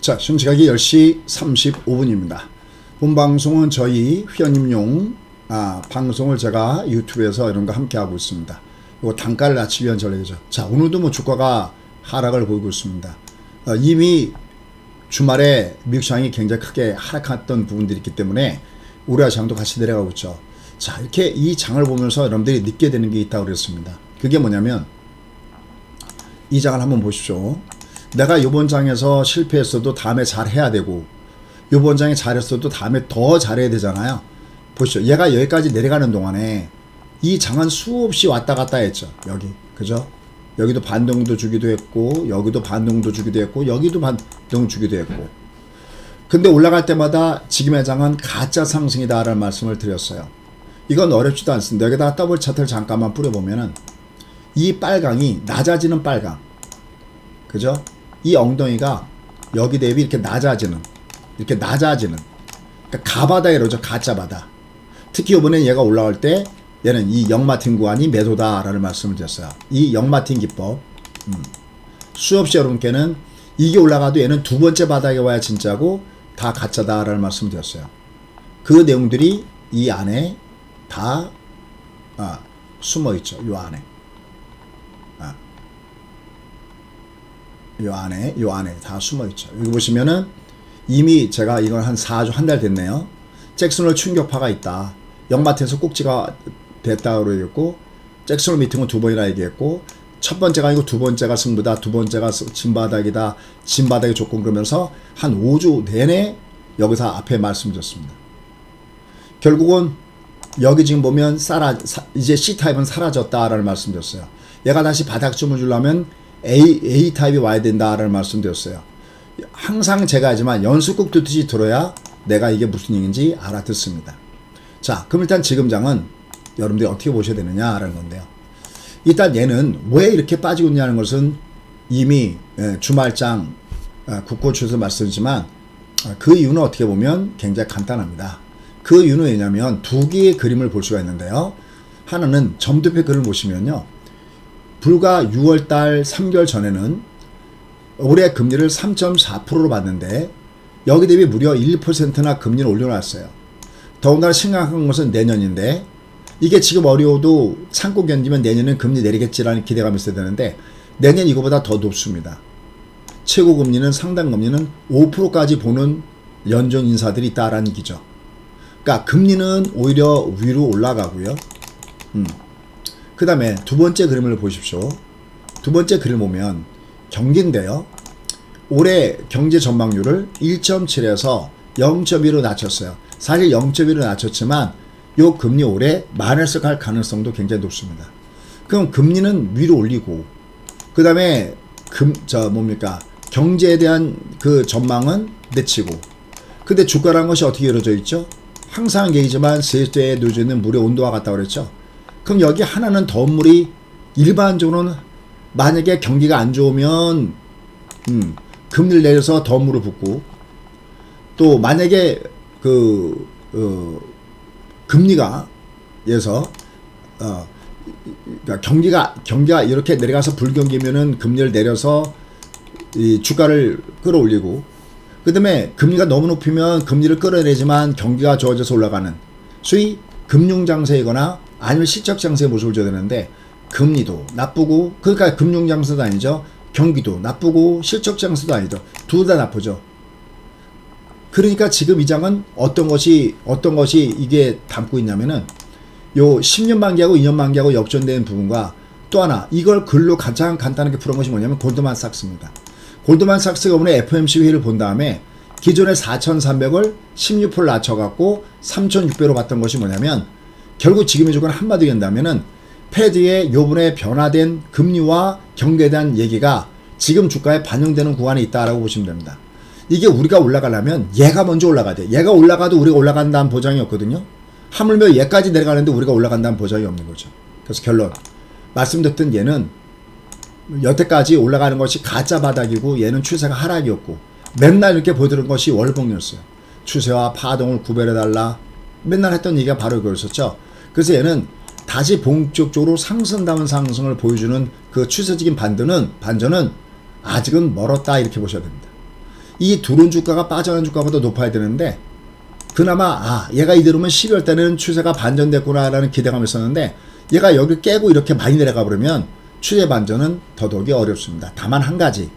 자, 지금 시각이 10시 35분입니다. 본 방송은 저희 회원님용 방송을 제가 유튜브에서 이런 거 함께 하고 있습니다. 이거 단가를 낮추기 위한 전략이죠. 자, 오늘도 뭐 주가가 하락을 보이고 있습니다. 이미 주말에 미국 시장이 굉장히 크게 하락했던 부분들이 있기 때문에 우리 시장도 같이 내려가고 있죠. 자, 이렇게 이 장을 보면서 여러분들이 느끼게 되는 게 있다고 그랬습니다. 그게 뭐냐면 이 장을 한번 보십시오. 내가 이번 장에서 실패했어도 다음에 잘해야 되고 이번 장에 잘했어도 다음에 더 잘해야 되잖아요. 보시죠. 얘가 여기까지 내려가는 동안에 이 장은 수없이 왔다 갔다 했죠. 여기 그죠? 여기도 반동도 주기도 했고 여기도 반동도 주기도 했고 여기도 반동 주기도 했고 근데 올라갈 때마다 지금의 장은 가짜 상승이다 라는 말씀을 드렸어요. 이건 어렵지도 않습니다. 여기다가 더블 차트를 잠깐만 뿌려보면은 이 빨강이 낮아지는 빨강 그죠? 이 엉덩이가 여기 대비 이렇게 낮아지는 그러니까 가바다 이러죠. 가짜 바다. 특히 이번엔 얘가 올라갈 때 얘는 이 역마틴 구간이 매도다 라는 말씀을 드렸어요. 이 역마틴 기법 수없이 여러분께는 이게 올라가도 얘는 두 번째 바닥에 와야 진짜고 다 가짜다 라는 말씀을 드렸어요. 그 내용들이 이 안에 다 숨어 있죠. 요 안에 요 안에 다 숨어 있죠. 여기 보시면은 이미 제가 이걸 한 4주 한 달 됐네요. 잭슨홀 충격파가 있다. 역마트에서 꼭지가 됐다고 얘기했고 잭슨홀 미팅은 두 번이나 얘기했고 첫 번째가 아니고 두 번째가 승부다. 두 번째가 진바닥이다. 진바닥의 조건 그러면서 한 5주 내내 여기서 앞에 말씀드렸습니다. 결국은 여기 지금 보면 이제 C타입은 사라졌다라는 말씀드렸어요. 얘가 다시 바닥점을 주려면 A타입이 와야 된다라는 말씀드렸어요. 항상 제가 하지만 연습국 듣듯이 들어야 내가 이게 무슨 얘기인지 알아듣습니다. 자, 그럼 일단 지금 장은 여러분들이 어떻게 보셔야 되느냐라는 건데요. 일단 얘는 왜 이렇게 빠지고 있냐는 것은 이미 주말장 국고추에서 말씀드리지만 그 이유는 어떻게 보면 굉장히 간단합니다. 그 이유는 왜냐면 두 개의 그림을 볼 수가 있는데요. 하나는 점도표 그림을 보시면요. 불과 6월달 3개월 전에는 올해 금리를 3.4%로 봤는데 여기 대비 무려 1%나 금리를 올려놨어요. 더군다나 심각한 것은 내년인데 이게 지금 어려워도 참고 견디면 내년은 금리 내리겠지라는 기대감이 있어야 되는데 내년 이거보다 더 높습니다. 최고금리는 상당금리는 5%까지 보는 연준 인사들이 있다라는 얘기죠. 그러니까 금리는 오히려 위로 올라가고요. 그 다음에 두 번째 그림을 보십시오. 두 번째 그림을 보면 경기인데요. 올해 경제 전망률을 1.7에서 0.2로 낮췄어요. 사실 0.1로 낮췄지만 요 금리 올해 마이너스 갈 가능성도 굉장히 높습니다. 그럼 금리는 위로 올리고 그 다음에 경제에 대한 그 전망은 내치고 근데 주가라는 것이 어떻게 이루어져 있죠? 항상 얘기지만 세대에 놓여져 있는 물의 온도와 같다고 그랬죠. 그럼 여기 하나는 더운 물이 일반적으로는 만약에 경기가 안 좋으면 금리를 내려서 더운 물을 붓고 또 만약에 금리가 예서 그러니까 경기가 이렇게 내려가서 불경기면은 금리를 내려서 이 주가를 끌어올리고 그다음에 금리가 너무 높으면 금리를 끌어내지만 경기가 좋아져서 올라가는 소위 금융장세이거나 아니면 실적장세의 모습을 줘야 되는데 금리도 나쁘고 그러니까 금융장세도 아니죠. 경기도 나쁘고 실적장세도 아니죠. 둘 다 나쁘죠. 그러니까 지금 이 장은 어떤 것이 이게 담고 있냐면은 요 10년 만기하고 2년 만기하고 역전되는 부분과 또 하나 이걸 글로 가장 간단하게 풀은 것이 뭐냐면 골드만삭스입니다. 골드만삭스가 오늘 FOMC 회의를 본 다음에 기존의 4,300을 16% 낮춰갖고 3,600으로 봤던 것이 뭐냐면 결국 지금의 조건 한마디로 한다면은 패드의 요번에 변화된 금리와 경기에 대한 얘기가 지금 주가에 반영되는 구간에 있다라고 보시면 됩니다. 이게 우리가 올라가려면 얘가 먼저 올라가야 돼. 얘가 올라가도 우리가 올라간다는 보장이 없거든요. 하물며 얘까지 내려가는데 우리가 올라간다는 보장이 없는 거죠. 그래서 결론 말씀드렸던 얘는 여태까지 올라가는 것이 가짜 바닥이고 얘는 추세가 하락이었고 맨날 이렇게 보여드린 것이 월봉이었어요. 추세와 파동을 구별해달라 맨날 했던 얘기가 바로 그거였었죠. 그래서 얘는 다시 본격적으로 상승다운 상승을 보여주는 그 추세적인 반전은 아직은 멀었다 이렇게 보셔야 됩니다. 이 들어온 주가가 빠져나간 주가보다 높아야 되는데 그나마 얘가 이대로면 12월 달에는 추세가 반전됐구나라는 기대감이 있었는데 얘가 여기를 깨고 이렇게 많이 내려가 버리면 추세 반전은 더더욱이 어렵습니다. 다만 한 가지,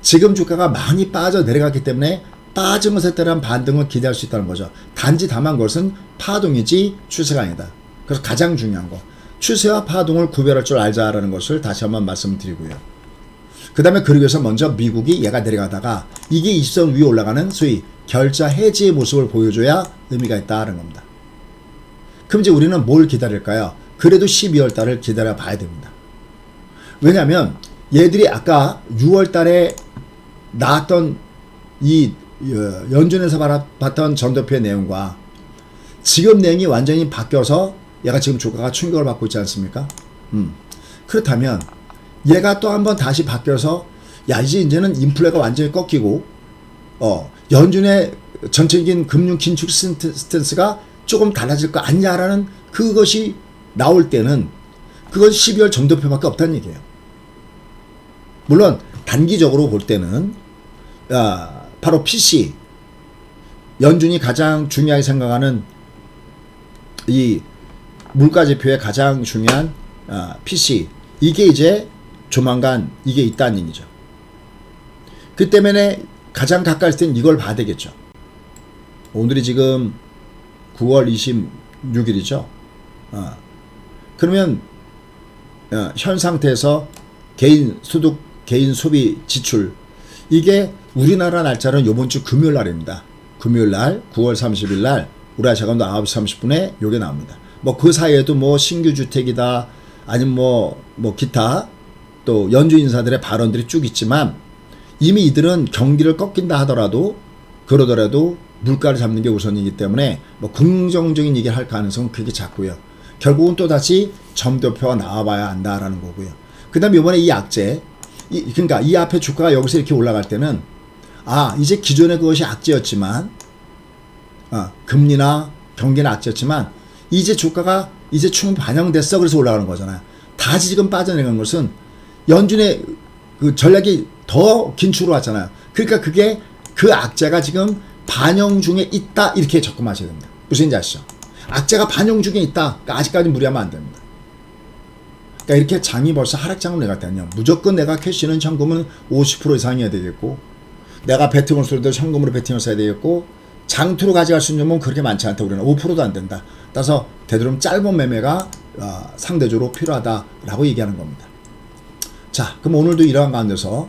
지금 주가가 많이 빠져 내려갔기 때문에 빠지면서 따른 반등을 기대할 수 있다는 거죠. 단지 다만 그것은 파동이지 추세가 아니다. 그래서 가장 중요한 거, 추세와 파동을 구별할 줄 알자라는 것을 다시 한번 말씀드리고요. 그 다음에 그러기 위해서 먼저 미국이 얘가 내려가다가 이게 20선 위에 올라가는 소위 결자 해지의 모습을 보여줘야 의미가 있다는 겁니다. 그럼 이제 우리는 뭘 기다릴까요? 그래도 12월 달을 기다려 봐야 됩니다. 왜냐하면 얘들이 아까 6월 달에 나왔던 이 연준에서 봤던 전도표의 내용과 지금 내용이 완전히 바뀌어서 얘가 지금 주가가 충격을 받고 있지 않습니까? 그렇다면 얘가 또 한번 다시 바뀌어서 이제는 인플레가 완전히 꺾이고 연준의 전체적인 금융 긴축 스탠스가 조금 달라질 거 아니냐라는 그것이 나올 때는 그건 12월 전도표밖에 없다는 얘기예요. 물론 단기적으로 볼 때는 바로 PC, 연준이 가장 중요하게 생각하는 이 물가지표의 가장 중요한 PC, 이게 이제 조만간 이게 있다는 얘기죠. 그 때문에 가장 가까이 있을 땐 이걸 봐야 되겠죠. 오늘이 지금 9월 26일이죠. 그러면 현 상태에서 개인 소득, 개인 소비 지출, 이게 우리나라 날짜는 요번 주 금요일 날입니다. 금요일 날 9월 30일 날 우리나라 시간으로 9시 30분에 요게 나옵니다. 뭐 그 사이에도 뭐 신규 주택이다 아니면 뭐 기타 또 연준 인사들의 발언들이 쭉 있지만 이미 이들은 경기를 꺾인다 하더라도 그러더라도 물가를 잡는 게 우선이기 때문에 뭐 긍정적인 얘기를 할 가능성은 크게 작고요. 결국은 또다시 점도표가 나와봐야 한다라는 거고요. 그 다음에 이번에 이 악재, 그러니까 이 앞에 주가가 여기서 이렇게 올라갈 때는 이제 기존의 그것이 악재였지만 금리나 경기는 악재였지만 이제 주가가 이제 충분히 반영됐어 그래서 올라가는 거잖아요. 다시 지금 빠져내간 것은 연준의 그 전략이 더 긴축으로 왔잖아요. 그러니까 그게 그 악재가 지금 반영 중에 있다 이렇게 접근하셔야 됩니다. 무슨 얘기인지 아시죠? 악재가 반영 중에 있다. 그러니까 아직까지 무리하면 안 됩니다. 그러니까 이렇게 장이 벌써 하락장을 내갔다면요. 무조건 내가 캐시는 현금은 50% 이상이어야 되겠고 내가 베팅을 쏠 때 현금으로 베팅을 써야 되겠고 장투로 가져갈 수 있는 놈은 그렇게 많지 않다고 그러나 5%도 안 된다. 따라서 되도록 짧은 매매가 상대적으로 필요하다라고 얘기하는 겁니다. 자, 그럼 오늘도 이러한 가운데서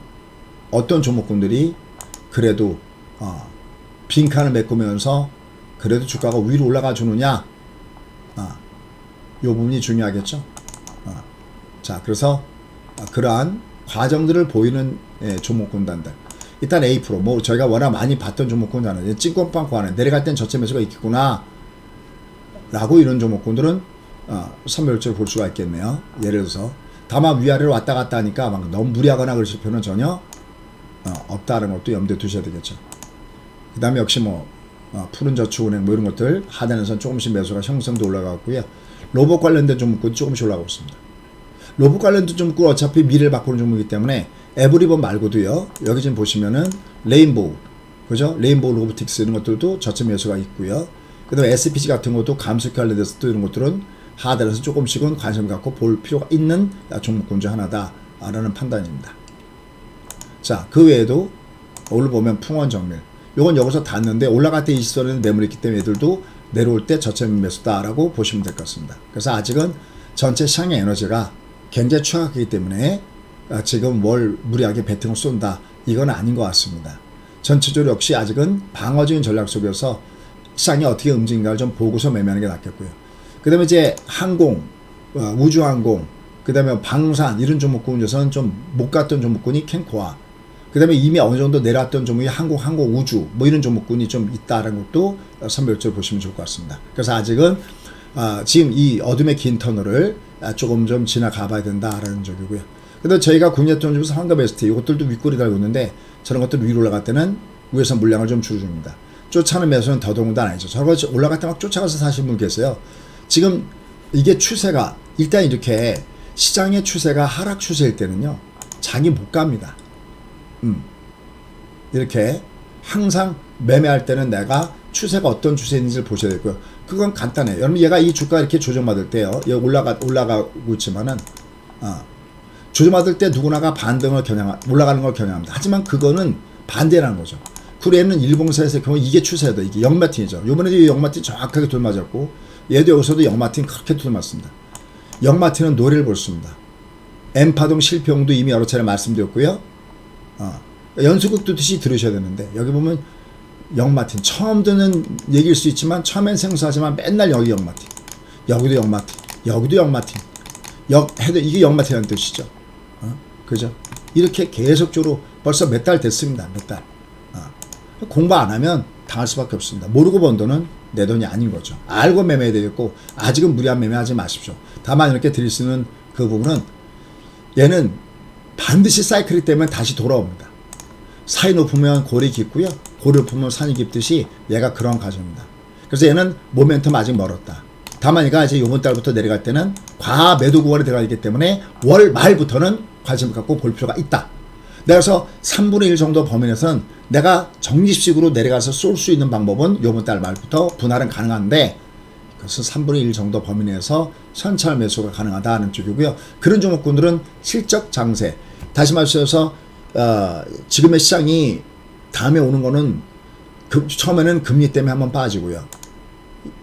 어떤 종목군들이 그래도 빈칸을 메꾸면서 그래도 주가가 위로 올라가 주느냐, 이 부분이 중요하겠죠. 자, 그래서 그러한 과정들을 보이는 종목군단들. 일단 A-프로, 뭐 저희가 워낙 많이 봤던 종목군이잖아요. 찐권빵꾸 하는 내려갈 땐 저점 매수가 있겠구나 라고 이런 종목군들은 선별적으로 볼 수가 있겠네요. 예를 들어서 다만 위아래로 왔다 갔다 하니까 막 너무 무리하거나 그러실 필요는 전혀 없다는 것도 염두에 두셔야 되겠죠. 그 다음에 역시 뭐 푸른저축은행 뭐 이런 것들 하단에서는 조금씩 매수가 형성도 올라가고요. 로봇 관련된 종목군이 조금씩 올라가고 있습니다. 로봇 관련된 종목은 어차피 미래를 바꾸는 종목이기 때문에 에브리번 말고도요. 여기 지금 보시면은 레인보우, 그죠? 레인보우 로보틱스 이런 것들도 저점 매수가 있고요. 그 다음에 SPC 같은 것도 감속 관련돼서 또 이런 것들은 하단에서 조금씩은 관심 갖고 볼 필요가 있는 종목군 중 하나다라는 판단입니다. 자, 그 외에도 오늘 보면 풍원정밀, 요건 여기서 닿는데 올라갈 때 20선에는 매물이 있기 때문에 얘들도 내려올 때 저점 매수다라고 보시면 될 것 같습니다. 그래서 아직은 전체 시장의 에너지가 굉장히 취약하기 때문에 지금 뭘 무리하게 베팅을 쏜다 이건 아닌 것 같습니다. 전체적으로 역시 아직은 방어적인 전략 속에서 시장이 어떻게 움직인가를 좀 보고서 매매하는 게 낫겠고요. 그 다음에 이제 항공, 우주항공, 그 다음에 방산 이런 종목군에서는 좀 못 갔던 종목군이 캔코아, 그 다음에 이미 어느 정도 내려왔던 종목이 항공, 우주 뭐 이런 종목군이 좀 있다는 것도 선별적으로 보시면 좋을 것 같습니다. 그래서 아직은 지금 이 어둠의 긴 터널을 조금 좀 지나가 봐야 된다라는 적이고요. 근데 저희가 국내통 중에서 환급 ST 이것들도 윗골이 달고 있는데 저런 것들 위로 올라갈 때는 위에서 물량을 좀 줄여줍니다. 쫓아는 매수는 더더군다나 아니죠. 저런 거 올라갈 때 막 쫓아가서 사시는 분 계세요. 지금 이게 추세가 일단 이렇게 시장의 추세가 하락 추세일 때는요 장이 못 갑니다. 이렇게 항상 매매할 때는 내가 추세가 어떤 추세인지를 보셔야 되고요. 그건 간단해요. 여러분 얘가 이 주가 이렇게 조정받을 때요. 여기 올라가고 있지만은 조정받을 때 누구나가 반등을 올라가는 걸 겨냥합니다. 하지만 그거는 반대라는 거죠. 그리고 얘는 일봉사에서 경우 이게 추세다. 이게 영마틴이죠. 요번에도 영마틴 정확하게 돌맞았고 얘도 여기서도 영마틴 그렇게 돌맞습니다. 영마틴은 노래를 볼수입니다. M파동 실평도 이미 여러 차례 말씀드렸고요. 연수극 듣듯이 들으셔야 되는데 여기 보면 영마틴 처음 듣는 얘기일 수 있지만 처음엔 생소하지만 맨날 여기 영마틴 여기도 영마틴 여기도 영마틴 해도 이게 영마틴이라는 뜻이죠. 그죠? 이렇게 계속적으로 벌써 몇 달 됐습니다. 몇 달. 공부 안 하면 당할 수밖에 없습니다. 모르고 번 돈은 내 돈이 아닌 거죠. 알고 매매해야 되겠고 아직은 무리한 매매하지 마십시오. 다만 이렇게 드릴 수 있는 그 부분은 얘는 반드시 사이클이 때문에 다시 돌아옵니다. 사이 높으면 골이 깊고요. 골이 높으면 산이 깊듯이 얘가 그런 과정입니다. 그래서 얘는 모멘텀 아직 멀었다. 다만 얘가 이제 이번 달부터 내려갈 때는 과매도 구간에 들어가기 때문에 월 말부터는 관심을 갖고 볼 필요가 있다. 그래서 3분의 1 정도 범위 내에서는 내가 적립식으로 내려가서 쏠 수 있는 방법은 이번 달 말부터 분할은 가능한데 그래서 3분의 1 정도 범위 내에서 현찰 매수가 가능하다는 쪽이고요. 그런 종목군들은 실적 장세. 다시 말해서 지금의 시장이 다음에 오는 거는 처음에는 금리 때문에 한번 빠지고요.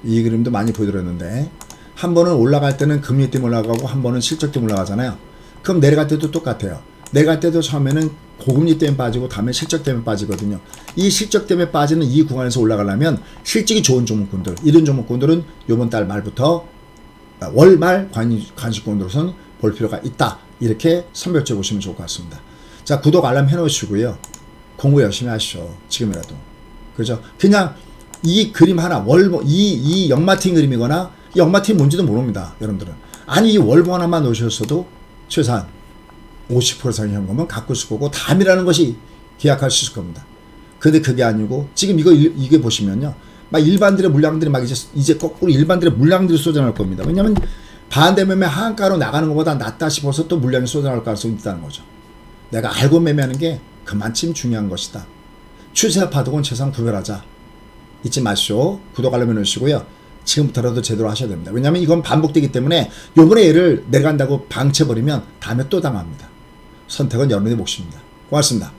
이 그림도 많이 보여드렸는데 한 번은 올라갈 때는 금리 때문에 올라가고 한 번은 실적 때문에 올라가잖아요. 그럼 내려갈 때도 똑같아요. 내려갈 때도 처음에는 고금리 때문에 빠지고 다음에 실적 때문에 빠지거든요. 이 실적 때문에 빠지는 이 구간에서 올라가려면 실적이 좋은 종목군들, 이런 종목군들은 이번 달 말부터 월말 관심권으로선 볼 필요가 있다. 이렇게 선별적으로 보시면 좋을 것 같습니다. 자, 구독 알람 해놓으시고요. 공부 열심히 하시죠. 지금이라도. 그죠? 그냥 이 그림 하나, 이 영마틴 그림이거나 영마틴 뭔지도 모릅니다. 여러분들은. 아니, 이 월보 하나만 놓으셨어도 최소한 50% 이상의 현금은 갖고 있을 거고 담이라는 것이 계약할 수 있을 겁니다. 근데 그게 아니고 지금 이게 보시면요. 막 일반들의 물량들이 막 이제 거꾸로 일반들의 물량들이 쏟아날 겁니다. 왜냐면 반대 매매 하한가로 나가는 것보다 낫다 싶어서 또 물량이 쏟아날 가능성이 있다는 거죠. 내가 알고 매매하는 게 그만큼 중요한 것이다. 추세와 파동은 최소한 구별하자. 잊지 마시오. 구독 알람 해놓으시고요. 지금부터라도 제대로 하셔야 됩니다. 왜냐하면 이건 반복되기 때문에 요번에 얘를 내려간다고 방치해버리면 다음에 또 당합니다. 선택은 여러분의 몫입니다. 고맙습니다.